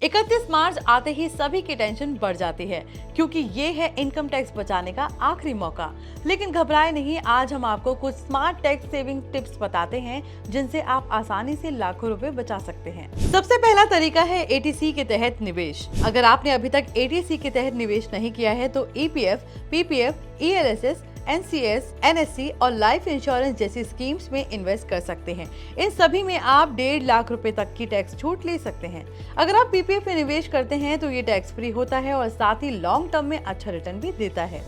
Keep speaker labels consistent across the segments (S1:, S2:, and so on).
S1: 31 मार्च आते ही सभी की टेंशन बढ़ जाती है क्योंकि ये है इनकम टैक्स बचाने का आखिरी मौका। लेकिन घबराए नहीं, आज हम आपको कुछ स्मार्ट टैक्स सेविंग टिप्स बताते हैं जिनसे आप आसानी से लाखों रुपए बचा सकते हैं। सबसे पहला तरीका है एटीसी के तहत निवेश। अगर आपने अभी तक एटीसी के तहत निवेश नहीं किया है तो EPF, PPF, ELSS, NCS, NSC और लाइफ इंश्योरेंस जैसी स्कीम्स में इन्वेस्ट कर सकते हैं। इन सभी में आप 1.5 लाख रुपए तक की टैक्स छूट ले सकते हैं। अगर आप पीपीएफ में निवेश करते हैं तो ये टैक्स फ्री होता है और साथ ही लॉन्ग टर्म में अच्छा रिटर्न भी देता है।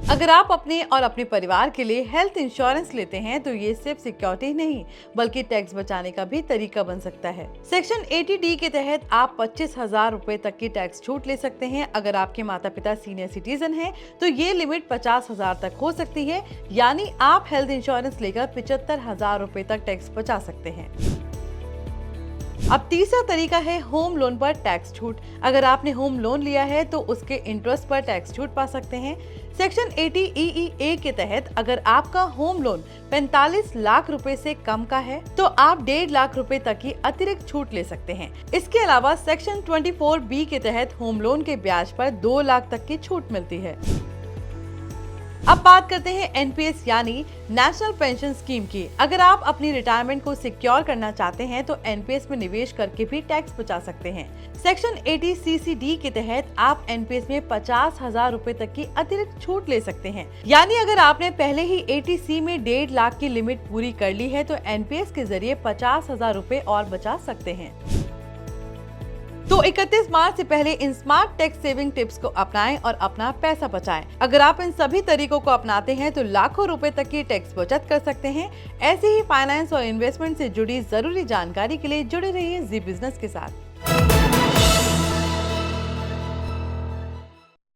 S1: अगर आप अपने और अपने परिवार के लिए हेल्थ इंश्योरेंस लेते हैं तो ये सिर्फ सिक्योरिटी नहीं बल्कि टैक्स बचाने का भी तरीका बन सकता है। सेक्शन 80D के तहत आप 25,000 रुपए तक की टैक्स छूट ले सकते हैं। अगर आपके माता पिता सीनियर सिटीजन हैं तो ये लिमिट 50,000 तक हो सकती है, यानी आप हेल्थ इंश्योरेंस लेकर 75,000 रुपए तक टैक्स बचा सकते हैं। अब तीसरा तरीका है होम लोन पर टैक्स छूट। अगर आपने होम लोन लिया है तो उसके इंटरेस्ट पर टैक्स छूट पा सकते हैं। सेक्शन 80EEA के तहत अगर आपका होम लोन 45 लाख रुपए से कम का है तो आप 1.5 लाख रुपए तक की अतिरिक्त छूट ले सकते हैं। इसके अलावा सेक्शन 24B के तहत होम लोन के ब्याज पर 2 लाख तक की छूट मिलती है। अब बात करते हैं एनपीएस यानी नेशनल पेंशन स्कीम की। अगर आप अपनी रिटायरमेंट को सिक्योर करना चाहते हैं तो एनपीएस में निवेश करके भी टैक्स बचा सकते हैं। सेक्शन 80CCD के तहत आप एनपीएस में 50,000 रुपए तक की अतिरिक्त छूट ले सकते हैं। यानी अगर आपने पहले ही एटीसी में 1.5 लाख की लिमिट पूरी कर ली है तो एनपीएस के जरिए 50,000 रुपए और बचा सकते हैं। तो 31 मार्च से पहले इन स्मार्ट टैक्स सेविंग टिप्स को अपनाएं और अपना पैसा बचाएं। अगर आप इन सभी तरीकों को अपनाते हैं तो लाखों रुपए तक की टैक्स बचत कर सकते हैं। ऐसे ही फाइनेंस और इन्वेस्टमेंट से जुड़ी जरूरी जानकारी के लिए जुड़े रहिए जी बिजनेस के साथ।